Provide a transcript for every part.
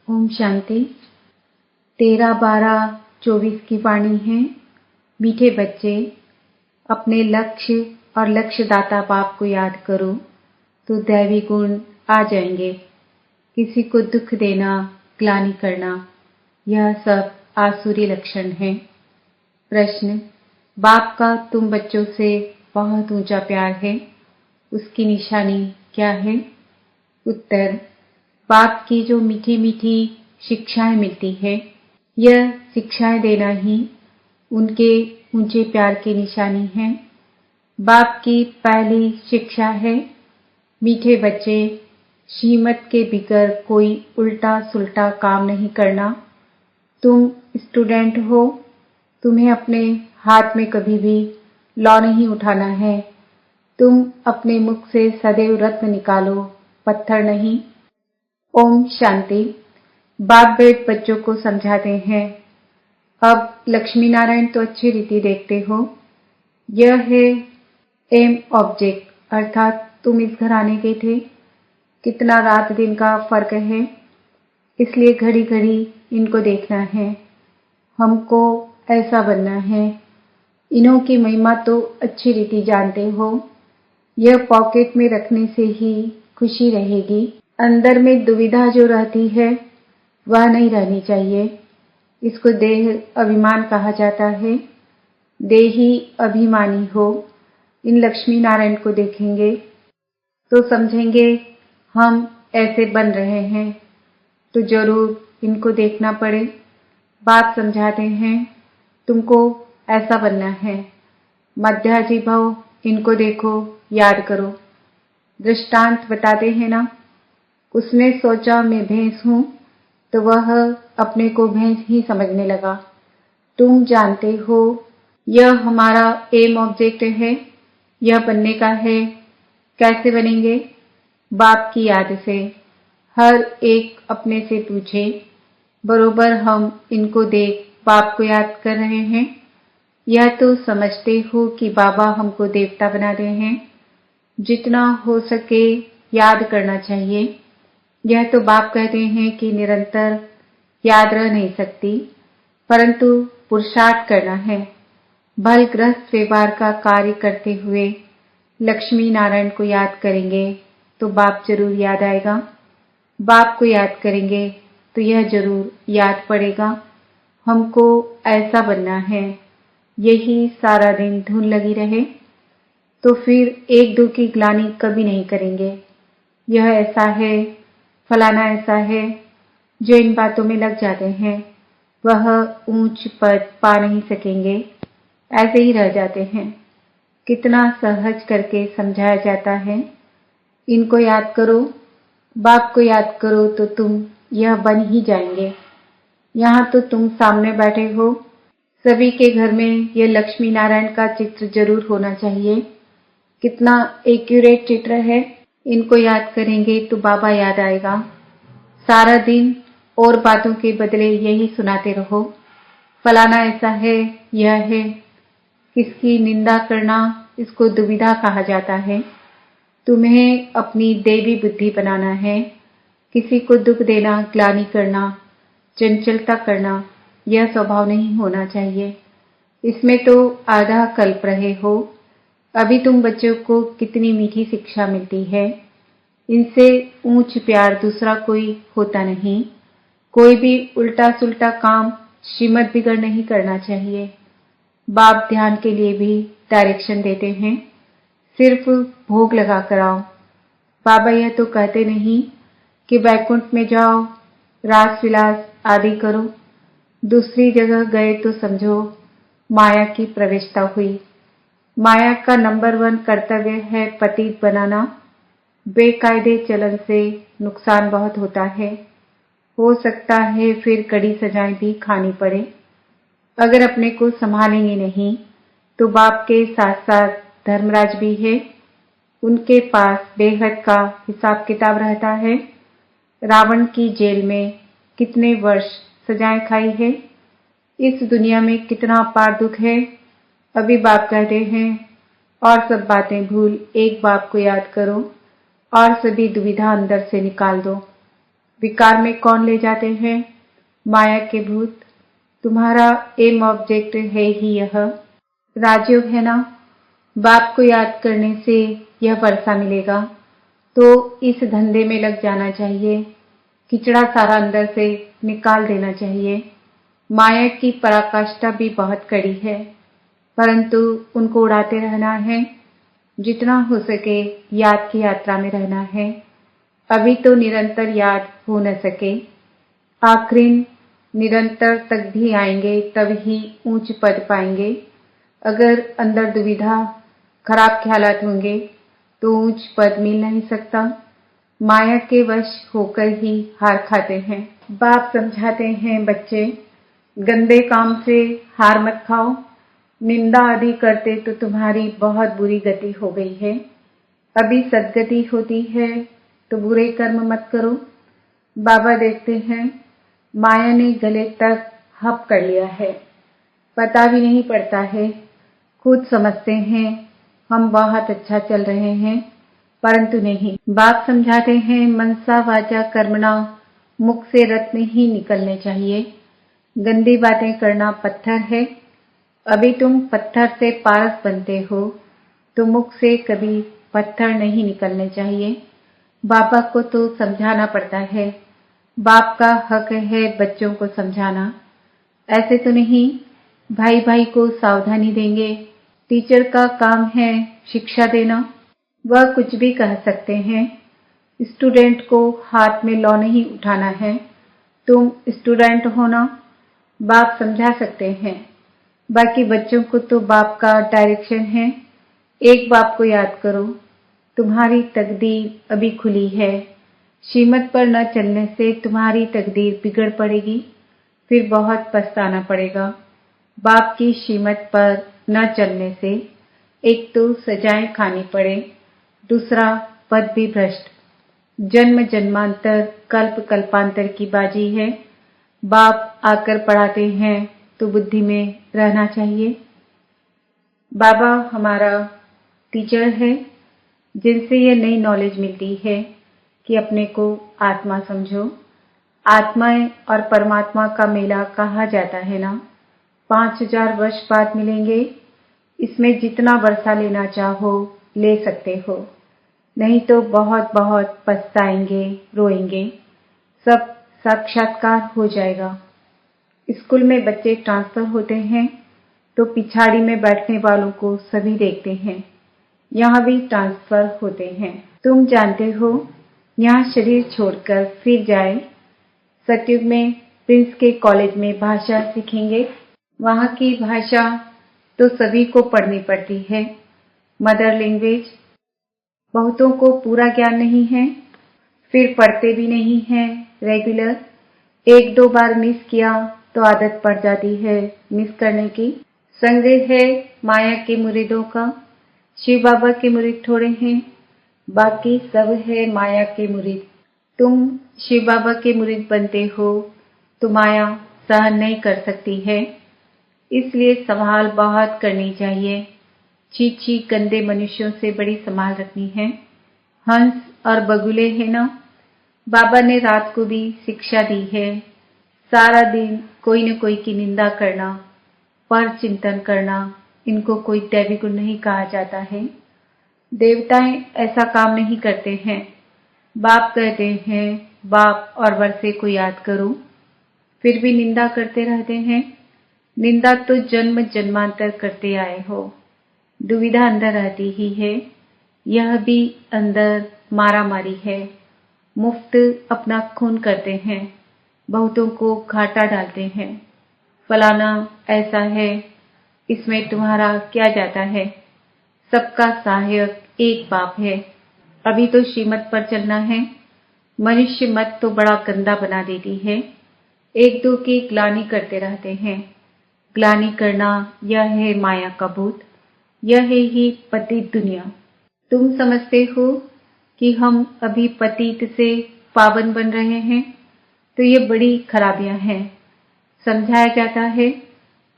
ओम शांति। 13-12-24 की वाणी है। मीठे बच्चे, अपने लक्ष्य और लक्ष्यदाता बाप को याद करो तो दैवी गुण आ जाएंगे। किसी को दुख देना, ग्लानि करना, यह सब आसुरी लक्षण है। प्रश्न: बाप का तुम बच्चों से बहुत ऊंचा प्यार है, उसकी निशानी क्या है? उत्तर: बाप की जो मीठी मीठी शिक्षाएं मिलती है, यह शिक्षाएं देना ही उनके ऊंचे प्यार की निशानी है। बाप की पहली शिक्षा है, मीठे बच्चे, श्रीमत के बिगर कोई उल्टा सुल्टा काम नहीं करना। तुम स्टूडेंट हो, तुम्हें अपने हाथ में कभी भी लॉ नहीं उठाना है। तुम अपने मुख से सदैव रत्न निकालो, पत्थर नहीं। ओम शांति। बाप बेट बच्चों को समझाते हैं। अब लक्ष्मी नारायण तो अच्छी रीति देखते हो। यह है एम ऑब्जेक्ट, अर्थात तुम इस घर आने के थे। कितना रात दिन का फर्क है, इसलिए घड़ी घड़ी इनको देखना है। हमको ऐसा बनना है। इन्हों की महिमा तो अच्छी रीति जानते हो। यह पॉकेट में रखने से ही खुशी रहेगी। अंदर में दुविधा जो रहती है, वह नहीं रहनी चाहिए। इसको देह अभिमान कहा जाता है। देही अभिमानी हो, इन लक्ष्मी नारायण को देखेंगे तो समझेंगे हम ऐसे बन रहे हैं, तो जरूर इनको देखना पड़े। बात समझाते हैं, तुमको ऐसा बनना है। मध्याजी भव, इनको देखो, याद करो। दृष्टांत बताते हैं ना, उसने सोचा मैं भैंस हूं, तो वह अपने को भैंस ही समझने लगा। तुम जानते हो, यह हमारा एम ऑब्जेक्ट है, यह बनने का है। कैसे बनेंगे? बाप की याद से। हर एक अपने से पूछे, बरोबर हम इनको देख बाप को याद कर रहे हैं। यह तो समझते हो कि बाबा हमको देवता बना रहे हैं। जितना हो सके याद करना चाहिए। यह तो बाप कहते हैं कि निरंतर याद रह नहीं सकती, परंतु पुरुषार्थ करना है। भल गृहस्थ व्यवहार का कार्य करते हुए लक्ष्मी नारायण को याद करेंगे तो बाप जरूर याद आएगा। बाप को याद करेंगे तो यह जरूर याद पड़ेगा। हमको ऐसा बनना है। यही सारा दिन धुन लगी रहे तो फिर एक दो की ग्लानि कभी नहीं करेंगे। यह ऐसा है, फलाना ऐसा है। जो इन बातों में लग जाते हैं, वह ऊंच पद पा नहीं सकेंगे, ऐसे ही रह जाते हैं। कितना सहज करके समझाया जाता है। इनको याद करो, बाप को याद करो तो तुम यह बन ही जाएंगे। यहाँ तो तुम सामने बैठे हो, सभी के घर में यह लक्ष्मी नारायण का चित्र जरूर होना चाहिए। कितना एक्यूरेट चित्र है। इनको याद करेंगे तो बाबा याद आएगा। सारा दिन और बातों के बदले यही सुनाते रहो, फलाना ऐसा है, यह है। किसकी निंदा करना, इसको दुविधा कहा जाता है। तुम्हें अपनी देवी बुद्धि बनाना है। किसी को दुख देना, ग्लानि करना, चंचलता करना, यह स्वभाव नहीं होना चाहिए। इसमें तो आधा कल्प रहे हो। अभी तुम बच्चों को कितनी मीठी शिक्षा मिलती है। इनसे ऊंच प्यार दूसरा कोई होता नहीं। कोई भी उल्टा सुल्टा काम श्रीमत बिगड़ नहीं करना चाहिए। बाप ध्यान के लिए भी डायरेक्शन देते हैं, सिर्फ भोग लगा कर आओ। बाबा यह तो कहते नहीं कि वैकुंठ में जाओ, रास विलास आदि करो। दूसरी जगह गए तो समझो माया की प्रवेशता हुई। माया का नंबर 1 कर्तव्य है पतित बनाना। बेकायदे चलन से नुकसान बहुत होता है। हो सकता है फिर कड़ी सजाएं भी खानी पड़े। अगर अपने को संभालेंगे नहीं तो बाप के साथ साथ धर्मराज भी है, उनके पास बेहद का हिसाब किताब रहता है। रावण की जेल में कितने वर्ष सजाएं खाई है। इस दुनिया में कितना अपार दुख है। अभी बाप कहते हैं, और सब बातें भूल एक बाप को याद करो और सभी दुविधा अंदर से निकाल दो। विकार में कौन ले जाते हैं? माया के भूत। तुम्हारा एम ऑब्जेक्ट है ही यह। राजयोग है ना? बाप को याद करने से यह वर्षा मिलेगा, तो इस धंधे में लग जाना चाहिए। किचड़ा सारा अंदर से निकाल देना चाहिए। माया की पराकाष्ठा भी बहुत कड़ी है, परंतु उनको उड़ाते रहना है। जितना हो सके याद की यात्रा में रहना है। अभी तो निरंतर याद हो न सके, आखिरी निरंतर तक भी आएंगे तब ही ऊंच पद पाएंगे। अगर अंदर दुविधा, खराब ख्यालात होंगे तो ऊंच पद मिल नहीं सकता। माया के वश होकर ही हार खाते हैं। बाप समझाते हैं, बच्चे गंदे काम से हार मत खाओ। निंदा आदि करते तो तुम्हारी बहुत बुरी गति हो गई है। अभी सदगति होती है तो बुरे कर्म मत करो। बाबा देखते हैं माया ने गले तक हप कर लिया है, पता भी नहीं पड़ता है। खुद समझते हैं हम बहुत अच्छा चल रहे हैं, परंतु नहीं। बाप समझाते हैं मनसा वाचा कर्मणा, मुख से रत्न ही निकलने चाहिए। गंदी बातें करना पत्थर है। अभी तुम पत्थर से पारस बनते हो, तो मुख से कभी पत्थर नहीं निकलने चाहिए। बाबा को तो समझाना पड़ता है। बाप का हक है बच्चों को समझाना। ऐसे तो नहीं भाई भाई को सावधानी देंगे। टीचर का काम है शिक्षा देना। वह कुछ भी कह सकते हैं। स्टूडेंट को हाथ में लौ नहीं उठाना है। तुम स्टूडेंट हो ना, बाप समझा सकते हैं। बाकी बच्चों को तो बाप का डायरेक्शन है। एक बाप को याद करो, तुम्हारी तकदीर अभी खुली है। श्रीमत पर न चलने से तुम्हारी तकदीर बिगड़ पड़ेगी, फिर बहुत पछताना पड़ेगा। बाप की श्रीमत पर न चलने से एक तो सजाएं खानी पड़े, दूसरा पद भी भ्रष्ट। जन्म जन्मांतर कल्प कल्पांतर की बाजी है। बाप आकर पढ़ाते हैं तो बुद्धि में रहना चाहिए। बाबा हमारा टीचर है, जिनसे ये नई नॉलेज मिलती है कि अपने को आत्मा समझो। आत्माएं और परमात्मा का मेला कहा जाता है ना, 5000 वर्ष बाद मिलेंगे। इसमें जितना वर्षा लेना चाहो ले सकते हो, नहीं तो बहुत बहुत पछताएंगे, रोएंगे। सब साक्षात्कार हो जाएगा। स्कूल में बच्चे ट्रांसफर होते हैं तो पिछाड़ी में बैठने वालों को सभी देखते हैं। यहाँ भी ट्रांसफर होते हैं। तुम जानते हो, यहाँ शरीर छोड़कर फिर जाए। सतयुग में प्रिंस के कॉलेज में भाषा सीखेंगे। वहाँ की भाषा तो सभी को पढ़नी पड़ती है, मदर लैंग्वेज। बहुतों को पूरा ज्ञान नहीं है, फिर पढ़ते भी नहीं हैं रेगुलर। 1-2 बार मिस किया तो आदत पड़ जाती है मिस करने की। संग है माया के मुरीदों का। शिव बाबा के मुरीद थोड़े हैं, बाकी सब है माया के मुरीद। तुम शिव बाबा के मुरीद बनते हो तो माया सहन नहीं कर सकती है, इसलिए संभाल बहुत करनी चाहिए। छी गंदे मनुष्यों से बड़ी संभाल रखनी है। हंस और बगुले है ना, बाबा ने रात को भी शिक्षा दी है। सारा दिन कोई न कोई की निंदा करना, पर चिंतन करना, इनको कोई दैवी गुण नहीं कहा जाता है। देवताएं ऐसा काम नहीं करते हैं। बाप कहते हैं बाप और वर्षे को याद करो, फिर भी निंदा करते रहते हैं। निंदा तो जन्म जन्मांतर करते आए हो। दुविधा अंदर रहती ही है। यह भी अंदर मारामारी है। मुफ्त अपना खून करते हैं, बहुतों को घाटा डालते हैं। फलाना ऐसा है, इसमें तुम्हारा क्या जाता है? सबका सहायक एक बाप है। अभी तो श्रीमत पर चलना है। मनुष्य मत तो बड़ा गंदा बना देती है। एक दो की ग्लानि करते रहते हैं। ग्लानि करना यह है माया का भूत, यह है ही पतित दुनिया। तुम समझते हो कि हम अभी पतित से पावन बन रहे हैं, तो ये बड़ी खराबियां हैं। समझाया जाता है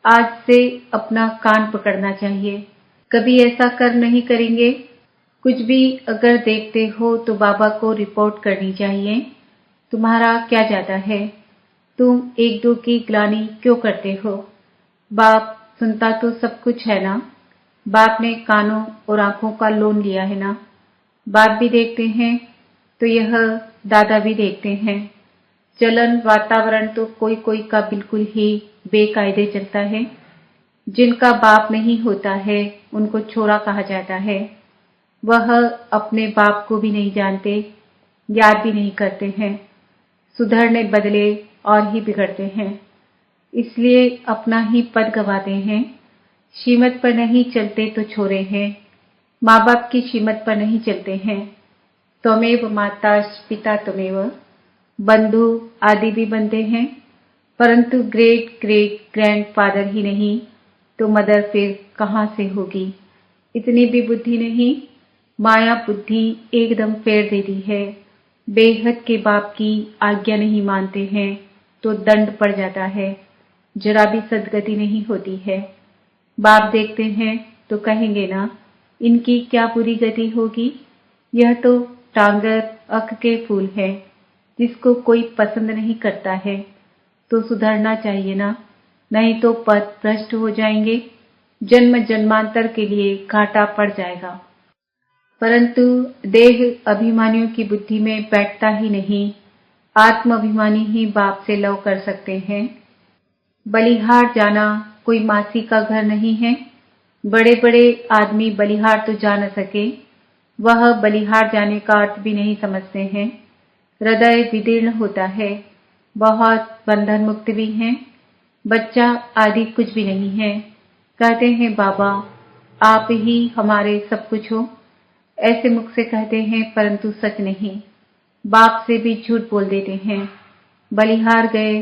आज से अपना कान पकड़ना चाहिए, कभी ऐसा कर नहीं करेंगे। कुछ भी अगर देखते हो तो बाबा को रिपोर्ट करनी चाहिए। तुम्हारा क्या जाता है? तुम एक दो की ग्लानि क्यों करते हो? बाप सुनता तो सब कुछ है ना? बाप ने कानों और आंखों का लोन लिया है ना? बाप भी देखते हैं तो यह दादा भी देखते हैं। चलन वातावरण तो कोई कोई का बिल्कुल ही बेकायदे चलता है। जिनका बाप नहीं होता है उनको छोरा कहा जाता है। वह अपने बाप को भी नहीं जानते, याद भी नहीं करते हैं, सुधरने बदले और ही बिगड़ते हैं। इसलिए अपना ही पद गवाते हैं। श्रीमत पर नहीं चलते तो छोरे हैं, माँ बाप की श्रीमत पर नहीं चलते हैं। त्वमेव माता पिता त्वमेव, बंधु आदि भी बनते हैं, परंतु ग्रेट ग्रेट ग्रैंडफादर ही नहीं तो मदर फिर कहाँ से होगी? इतनी भी बुद्धि नहीं। माया बुद्धि एकदम फेर देती है। बेहद के बाप की आज्ञा नहीं मानते हैं तो दंड पड़ जाता है, जरा भी सदगति नहीं होती है। बाप देखते हैं तो कहेंगे ना, इनकी क्या बुरी गति होगी? यह तो टांगर अख के फूल है, जिसको कोई पसंद नहीं करता है तो सुधरना चाहिए ना, नहीं तो पथ भ्रष्ट हो जाएंगे, जन्म जन्मांतर के लिए घाटा पड़ जाएगा। परंतु देह अभिमानियों की बुद्धि में बैठता ही नहीं। आत्म अभिमानी ही बाप से लव कर सकते हैं। बलिहार जाना कोई मासी का घर नहीं है। बड़े बड़े आदमी बलिहार तो जा न सके, वह बलिहार जाने का अर्थ भी नहीं समझते हैं। हृदय विदीर्ण होता है, बहुत बंधन मुक्त भी हैं। बच्चा आदि कुछ भी नहीं है। कहते हैं बाबा आप ही हमारे सब कुछ हो, ऐसे मुख से कहते हैं परंतु सच नहीं। बाप से भी झूठ बोल देते हैं। बलिहार गए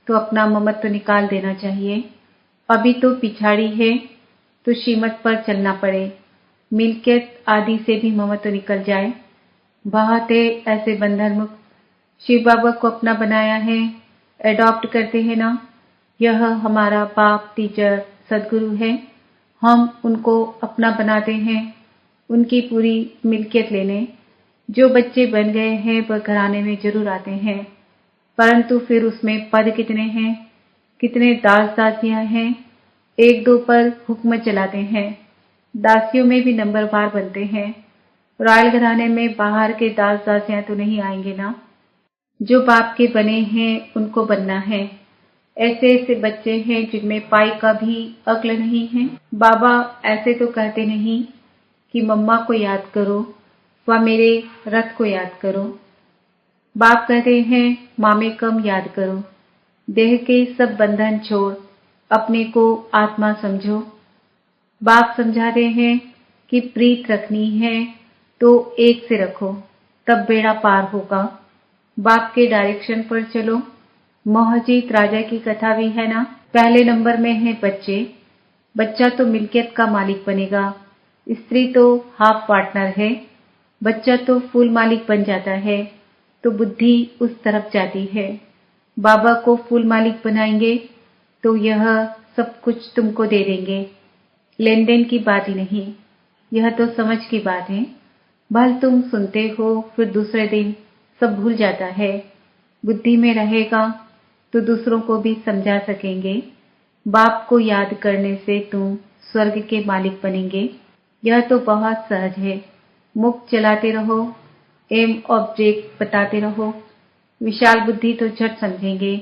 तो अपना ममत्व निकाल देना चाहिए। अभी तो पिछाड़ी है तो श्रीमत पर चलना पड़े, मिल्कियत आदि से भी ममत्व निकल जाए। बहुत है ऐसे बंधन मुक्त। शिव बाबा को अपना बनाया है, एडॉप्ट करते हैं ना। यह हमारा बाप टीचर सदगुरु है, हम उनको अपना बनाते हैं, उनकी पूरी मिल्कियत लेने। जो बच्चे बन गए हैं वह घराने में जरूर आते हैं, परंतु फिर उसमें पद कितने हैं, कितने दास दासियां हैं, एक दो पर हुक्म चलाते हैं। दासियों में भी नंबरवार बनते हैं। रॉयल घराने में बाहर के दास दासियां तो नहीं आएंगे ना। जो बाप के बने हैं उनको बनना है। ऐसे ऐसे बच्चे हैं जिनमें पाई का भी अक्ल नहीं है। बाबा ऐसे तो कहते नहीं कि मम्मा को याद करो व मेरे रथ को याद करो। बाप कहते हैं मामे कम याद करो। देह के सब बंधन छोड़ अपने को आत्मा समझो। बाप समझाते हैं कि प्रीत रखनी है तो एक से रखो, तब बेड़ा पार होगा। बाप के डायरेक्शन पर चलो। मोहजीत राजा की कथा भी है ना। पहले नंबर में है बच्चे। बच्चा तो मिल्कियत का मालिक बनेगा, स्त्री तो हाफ पार्टनर है। बच्चा तो फुल मालिक बन जाता है तो बुद्धि उस तरफ जाती है। बाबा को फुल मालिक बनाएंगे तो यह सब कुछ तुमको दे देंगे। लेन देन की बात ही नहीं, यह तो समझ की बात है। भल तुम सुनते हो फिर दूसरे दिन सब भूल जाता है। बुद्धि में रहेगा तो दूसरों को भी समझा सकेंगे। बाप को याद करने से तुम स्वर्ग के मालिक बनेंगे। यह तो बहुत सहज है। मुख चलाते रहो, एम ऑब्जेक्ट बताते रहो। विशाल बुद्धि तो झट समझेंगे।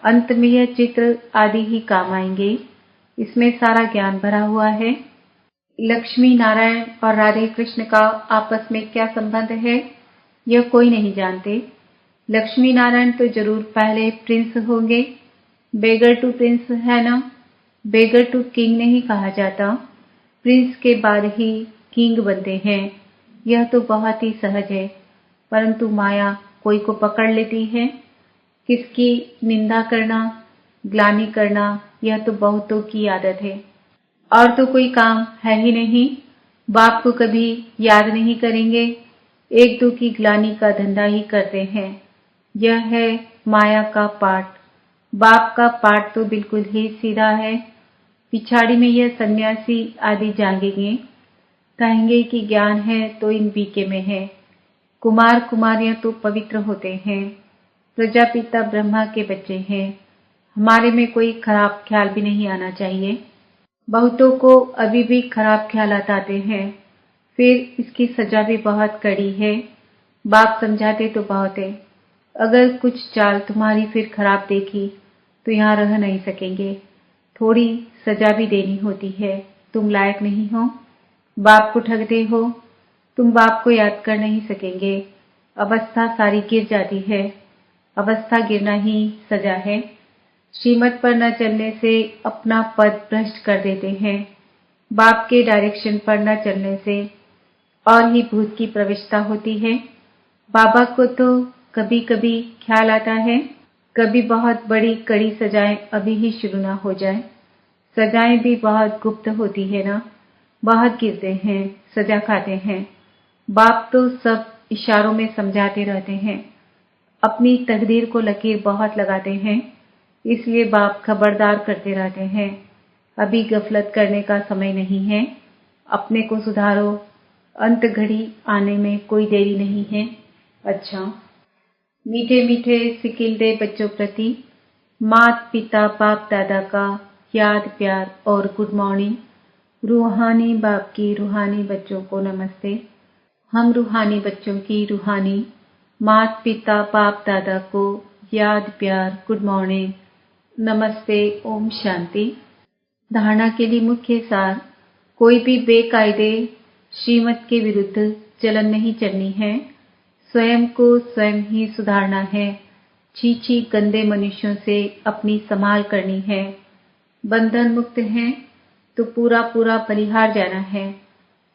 अंत में यह चित्र आदि ही काम आएंगे। इसमें सारा ज्ञान भरा हुआ है। लक्ष्मी नारायण और राधे कृष्ण का आपस में क्या संबंध है यह कोई नहीं जानते। लक्ष्मी नारायण तो जरूर पहले प्रिंस होंगे। बेगर टू प्रिंस है ना। बेगर टू किंग नहीं कहा जाता, प्रिंस के बाद ही किंग बनते हैं। यह तो बहुत ही सहज है, परंतु माया कोई को पकड़ लेती है। किसकी निंदा करना, ग्लानि करना, यह तो बहुतों की आदत है। और तो कोई काम है ही नहीं। बाप को कभी याद नहीं करेंगे, एक दो की ग्लानि का धंधा ही करते हैं। यह है माया का पाठ। बाप का पाठ तो बिल्कुल ही सीधा है। पिछाड़ी में यह सन्यासी आदि जागेंगे, कहेंगे कि ज्ञान है तो इन बीके में है। कुमार कुमारियां तो पवित्र होते हैं, प्रजापिता ब्रह्मा के बच्चे हैं। हमारे में कोई खराब ख्याल भी नहीं आना चाहिए। बहुतों को अभी भी खराब ख्यालात आते हैं, फिर इसकी सजा भी बहुत कड़ी है। बाप समझाते तो बहुत है। अगर कुछ चाल तुम्हारी फिर खराब देखी तो यहाँ रह नहीं सकेंगे। थोड़ी सजा भी देनी होती है। तुम लायक नहीं हो, बाप को ठगते हो, तुम बाप को याद कर नहीं सकेंगे। अवस्था सारी गिर जाती है। अवस्था गिरना ही सजा है। श्रीमत पर न चलने से अपना पद भ्रष्ट कर देते हैं। बाप के डायरेक्शन पर न चलने से और ही भूत की प्रविष्टता होती है। बाबा को तो कभी कभी ख्याल आता है, कभी बहुत बड़ी कड़ी सजाएं अभी ही शुरू ना हो जाए। सजाएं भी बहुत गुप्त होती है ना, बहुत गिरते हैं, सजा खाते हैं। बाप तो सब इशारों में समझाते रहते हैं। अपनी तकदीर को लकीर बहुत लगाते हैं, इसलिए बाप खबरदार करते रहते हैं। अभी गफलत करने का समय नहीं है। अपने को सुधारो, अंत घड़ी आने में कोई देरी नहीं है। अच्छा, मीठे मीठे सिकिलदे बच्चों प्रति मात पिता बाप दादा का याद प्यार और गुड मॉर्निंग। रूहानी बाप की रूहानी बच्चों को नमस्ते। हम रूहानी बच्चों की रूहानी मात पिता बाप दादा को याद प्यार गुड मॉर्निंग, नमस्ते, ओम शांति। धारणा के लिए मुख्य सार, कोई भी बेकायदे श्रीमत के विरुद्ध चलन नहीं चलनी है। स्वयं को स्वयं ही सुधारना है। छी गंदे मनुष्यों से अपनी संभाल करनी है। बंधन मुक्त है तो पूरा पूरा बलिहार जाना है।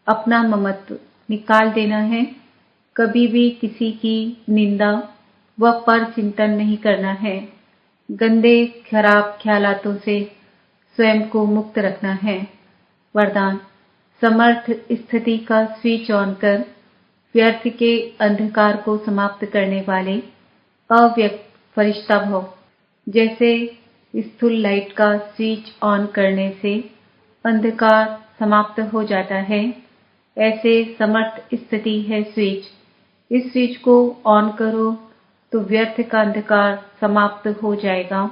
अपना ममत्व निकाल देना है। कभी भी किसी की निंदा व पर चिंतन नहीं करना है। गंदे खराब ख्यालातों से स्वयं को मुक्त रखना है। वरदान, समर्थ स्थिति का स्विच ऑन कर व्यर्थ के अंधकार को समाप्त करने वाले अव्यक्त फरिश्ता भव। जैसे स्थूल लाइट का स्विच ऑन करने से अंधकार समाप्त हो जाता है, ऐसे समर्थ स्थिति है स्विच। इस स्विच को ऑन करो तो व्यर्थ का अंधकार समाप्त हो जाएगा।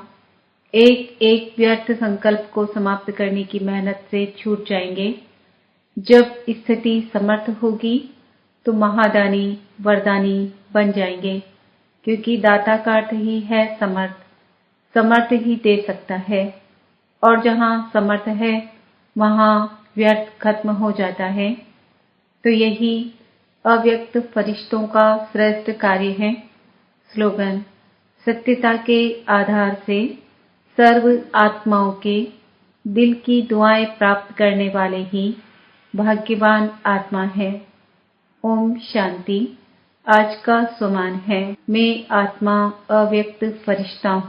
एक एक व्यर्थ संकल्प को समाप्त करने की मेहनत से छूट जाएंगे। जब स्थिति समर्थ होगी तो महादानी वरदानी बन जाएंगे, क्योंकि दाता का अर्थ ही है समर्थ। समर्थ ही दे सकता है, और जहाँ समर्थ है वहाँ व्यर्थ खत्म हो जाता है। तो यही अव्यक्त फरिश्तों का श्रेष्ठ कार्य है। स्लोगन, सत्यता के आधार से सर्व आत्माओं के दिल की दुआएं प्राप्त करने वाले ही भाग्यवान आत्मा है। ओम शांति। आज का स्वमान है, मैं आत्मा अव्यक्त फरिश्ता हूँ।